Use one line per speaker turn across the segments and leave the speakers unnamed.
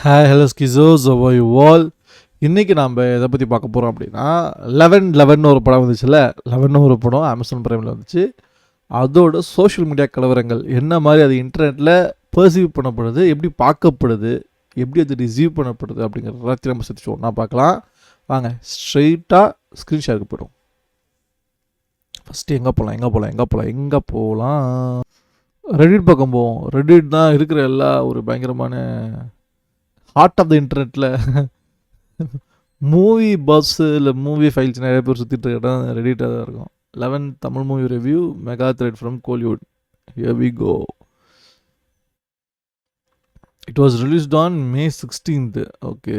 Hi hello ஸ்கிசோஸ் you all. இன்றைக்கி நாம் எதை பற்றி பார்க்க போகிறோம் அப்படின்னா 11 ஒரு படம் வந்துச்சுல்ல. 11 ஒரு படம் அமேசான் பிரைமில் வந்துச்சு. அதோட சோஷியல் மீடியா கலவரங்கள் என்ன மாதிரி அது இன்டர்நெட்டில் பர்சீவ் பண்ணப்படுது, எப்படி பார்க்கப்படுது, எப்படி அது ரிசீவ் பண்ணப்படுது அப்படிங்கிற எல்லாத்தையும் நம்ம சேர்த்து ஒன்றா பார்க்கலாம். வாங்க ஸ்ட்ரெயிட்டாக ஸ்க்ரீன்ஷாட்டுக்கு போய்டும். ஃபஸ்ட்டு எங்கே போகலாம் ரெடிட் பக்கம் போவோம். ரெடிட் தான் இருக்கிற எல்லா ஒரு பயங்கரமான ஹார்ட் ஆஃப் த இன்டர்நெட்டில் மூவி பஸ்ஸு இல்லை மூவி ஃபைல்ஸ் நிறைய பேர் சுற்றிட்டு இடம் ரெடிட்டாக தான் இருக்கும். 11 Tamil movie review mega thread from Kollywood. Here we go. It was released on May 16th. Okay,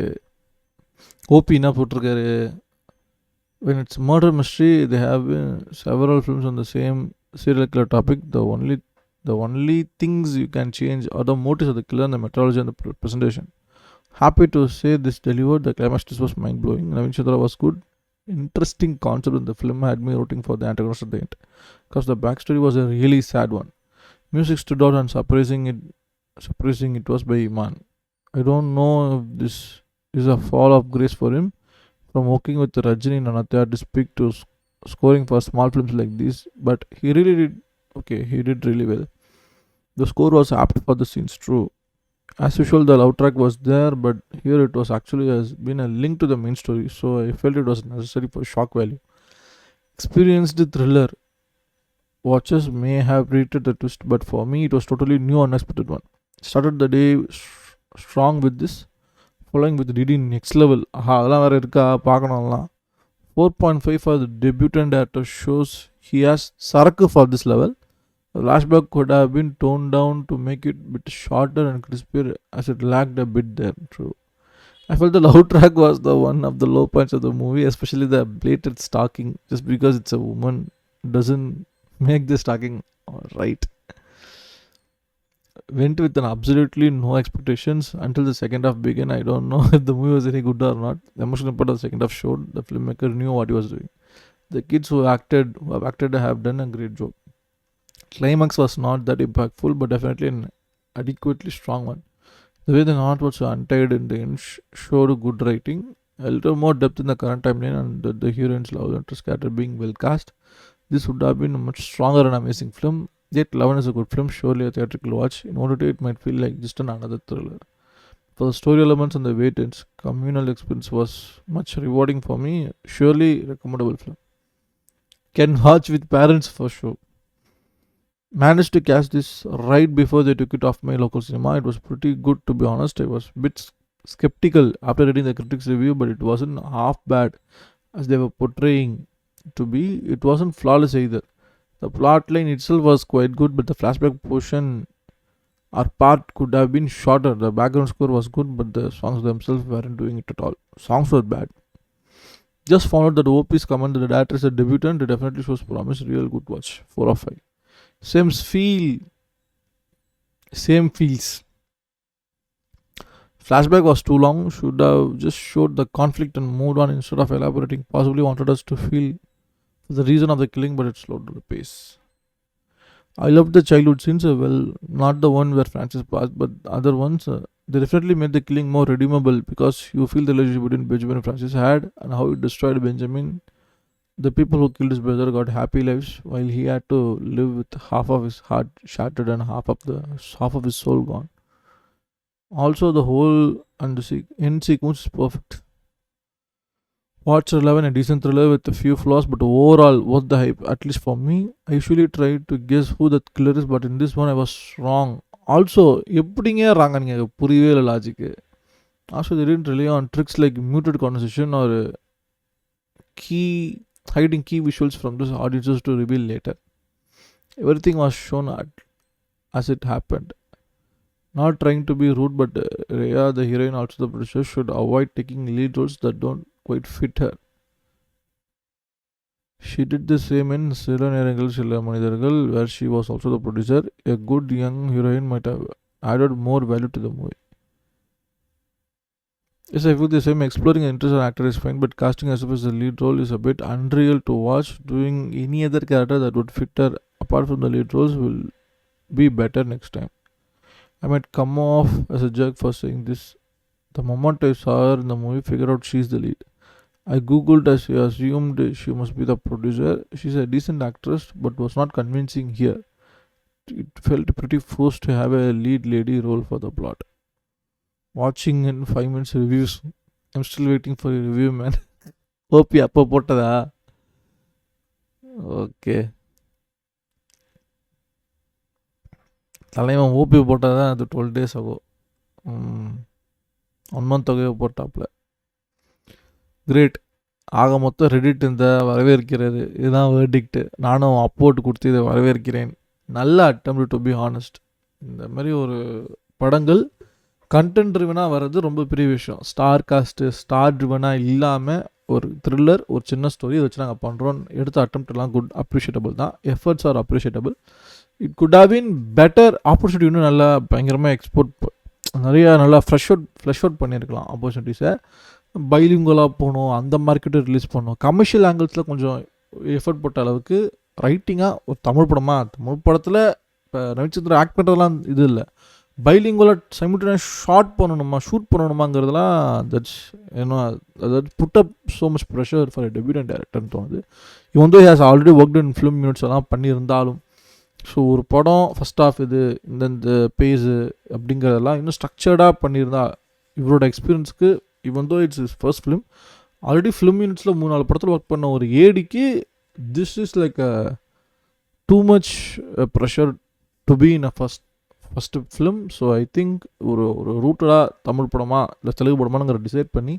OP என்ன போட்டிருக்காரு? when it's murder mystery they have several films on the same serial killer topic. The only things you can change are the motives of the killer and the methodology and the presentation. Happy to say this delivered. The climax was mind-blowing. Navin Chandra was good. Interesting concept in the film had me rooting for the antagonist at the end, because the backstory was a really sad one. Music stood out and surprising it was by Iman. I don't know if this is a fall of grace for him, from working with Rajini and Anatya to speak to scoring for small films like this, but he did really well. The score was apt for the scenes, true. As usual, the love track was there, but here it was actually has been a link to the main story, so I felt it was necessary for shock value. Experienced thriller watchers may have rated the twist, but for me it was totally new, unexpected one. Started the day strong with this, following with reading next level. அதெல்லாம் வேறு இருக்கா பார்க்கணும்லாம். 4.5 for the debutant actor shows he has சரக்கு for this level. The flashback could have been toned down to make it a bit shorter and crispier, as it lagged a bit there. True. I felt the love track was the one of the low points of the movie, especially the blatant stalking. Just because it's a woman doesn't make the stalking right. Went with an absolutely no expectations until the second half began. I don't know if the movie was any good or not. The emotional part of the second half showed the filmmaker knew what he was doing. The kids who have acted have done a great job. Climax was not that impactful, but definitely an adequately strong one. The way the knot was untied in the end showed good writing, a little more depth in the current timeline, and the heroine's love interest character being well cast. This would have been a much stronger and amazing film. Yet 11 is a good film, surely a theatrical watch. In order to it might feel like just another thriller. For the story elements and the weight its communal experience was much rewarding for me. Surely recommendable film. Can watch with parents for sure. Managed to catch this right before they took it off my local cinema. It was pretty good, to be honest. I was a bit skeptical after reading the critics review, but it wasn't half bad as they were portraying to be. It wasn't flawless either. The plot line itself was quite good, but the flashback portion or part could have been shorter. The background score was good, but the songs themselves weren't doing it at all. Songs were bad. Just found out that OP's comment that the director is a debutant. It definitely shows promise. Real good watch. 4 of 5. Same feels. Flashback was too long. Should have just showed the conflict and moved on instead of elaborating. Possibly wanted us to feel the reason of the killing, but it slowed to the pace. I loved the childhood scenes. Well, not the one where Francis passed, but other ones. They definitely made the killing more redeemable, because you feel the relationship between Benjamin and Francis had, and how it destroyed Benjamin. The people who killed his brother got happy lives, while he had to live with half of his heart shattered and half of his soul gone. Also, the whole and the end sequence is perfect. Watch 11, a decent thriller with a few flaws, but overall worth the hype, at least for me. I usually try to guess who the killer is, but in this one I was wrong. Also, எப்படிங்க ராங்க புரியவே இல்லை logic. Also, they didn't rely on tricks like muted conversation or hiding key visuals from those audiences to reveal later. Everything was shown as it happened. Not trying to be rude, but Rhea, the heroine, also the producer, should avoid taking lead roles that don't quite fit her. She did the same in Kalavarangall, where she was also the producer. A good young heroine might have added more value to the movie. Yes, I feel the same. Exploring an interest in actor is fine, but casting herself as the lead role is a bit unreal to watch. Doing any other character that would fit her apart from the lead roles will be better next time. I might come off as a jerk for saying this, The moment I saw her in the movie, figured out she's the lead. I googled as she assumed she must be the producer. She's a decent actress, but was not convincing here. It felt pretty forced to have a lead lady role for the plot. Watching in 5 minutes reviews. I'm still waiting for a review, man. OP அப்போ போட்டதா? Okay. தலைவன் OP போட்டதா அது 12 days ago. 1 month ago போட்டாப்புல. Great. ஆக மொத்தம் Reddit இந்த வரவேற்கிறது. இதுதான் வேர்டிக்ட்டு. நானும் அப்போர்ட் கொடுத்து இதை வரவேற்கிறேன். நல்ல அட்டெம்ப்ட் டு பி ஹானஸ்ட். இந்த மாதிரி ஒரு படங்கள் கண்டென்ட் ட்ரிவனாக வர்றது ரொம்ப பெரிய விஷயம். ஸ்டார் காஸ்ட்டு ஸ்டார் ட்ரிவனாக இல்லாமல் ஒரு த்ரில்லர், ஒரு சின்ன ஸ்டோரி வச்சு நாங்கள் பண்ணுறோம். எடுத்த அட்டெம்ப்ட்லாம் குட், அப்ரிஷியேட்டபிள் தான். Efforts are appreciable. It good have been better. Opportunity இன்னும் நல்லா பயங்கரமாக எக்ஸ்போர்ட் நிறையா நல்லா ஃப்ரெஷ் அவுட் பண்ணியிருக்கலாம் ஆப்பர்ச்சுனிட்டிஸை. பைலிங்குவலாக போகணும், அந்த மார்க்கெட்டை ரிலீஸ் பண்ணணும். கமர்ஷியல் ஆங்கிள்ஸில் கொஞ்சம் எஃபர்ட் போட்ட அளவுக்கு ரைட்டிங்காக ஒரு தமிழ் படத்தில் இப்போ ரவிச்சந்திரன் ஆக்ட் பண்ணுறதுலாம் இது இல்லை. பைலிங்குவலாக சைமில்டேனியஸ் ஷூட் பண்ணணுமாங்கிறதுலாம் தட்ஸ் அதாவது put up so much pressure for debutant டேரக்டர்னு தோணுது. இவன் வந்து has already worked in film units எல்லாம் பண்ணியிருந்தாலும், ஸோ ஒரு படம் ஃபஸ்ட் ஆஃப் இது இந்த பேஸு அப்படிங்கிறதெல்லாம் இன்னும் ஸ்ட்ரக்சர்டாக பண்ணியிருந்தா இவரோட எக்ஸ்பீரியன்ஸ்க்கு, இவன் though it's is first film, already film யூனிட்ஸில் 3-4 படத்தில் ஒர்க் பண்ண ஒரு ஏடிக்கு this is like too much pressure to be in a first film. So I think ஒரு ரூட்டடாக தமிழ் படமா இல்லை தெலுங்கு படமானுங்கிற டிசைட் பண்ணி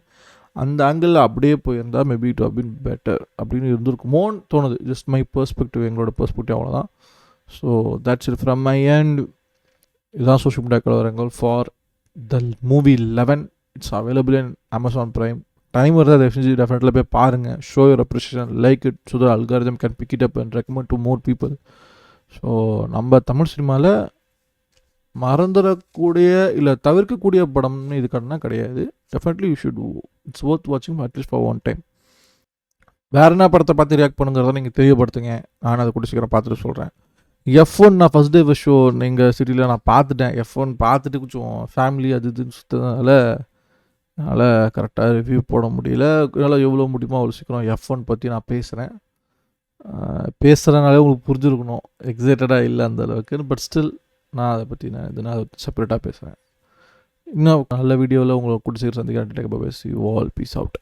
அந்த ஆங்கிளில் அப்படியே போயிருந்தால் maybe it have been better அப்படின்னு இருந்திருக்குமோன்னு தோணுது. ஜஸ்ட் மை பெர்ஸ்பெக்டிவ், எங்களோட பெர்ஸ்பெக்டிவ் அவ்வளோதான். So that's it from my end. இதுதான் சோஷியல் மீடியா கலவரங்கள் for the movie 11. It's available in Amazon Prime. Time வருது, டெஃபினெட்லி போய் பாருங்கள். Show your appreciation, like it, so the algorithm can pick it up and recommend to more people. So நம்ம தமிழ் சினிமாவில் மறந்துடக்கூடிய இல்லை தவிர்க்கக்கூடிய படம்னு இது கிடையாது. Definitely you should, it's worth வாட்சிங் அட்லீஸ்ட் ஃபார் ஒன் டைம். வேறு என்ன படத்தை பார்த்து ரியாக்ட் பண்ணுங்கிறத நீங்கள் தெரியப்படுத்துங்க. நான் அதை கூட சீக்கிரம் பார்த்துட்டு சொல்கிறேன். F1 நான் ஃபஸ்ட் டே ஃபஸ்ட் ஷோ எங்கள் சிட்டியில் நான் பார்த்துட்டேன். F1 பார்த்துட்டு கொஞ்சம் ஃபேமிலி அது இதுன்னு சுற்றதுனால அதனால் கரெக்டாக ரிவ்யூ போட முடியல. என்னால் எவ்வளோ முடியுமோ அவ்வளோ சீக்கிரம் F1 பற்றி நான் பேசுகிறேன். பேசுகிறனாலே உங்களுக்கு புரிஞ்சுருக்கணும், எக்ஸைட்டடாக இல்லை அந்த அளவுக்கு. பட் ஸ்டில் நான் அதை பற்றி நான் செப்பரேட்டாக பேசுகிறேன். இன்னும் நல்ல வீடியோவில் உங்களை கூட்டு சீக்கிரம் சந்திக்கிறேன். Bye bye, see you all, peace out.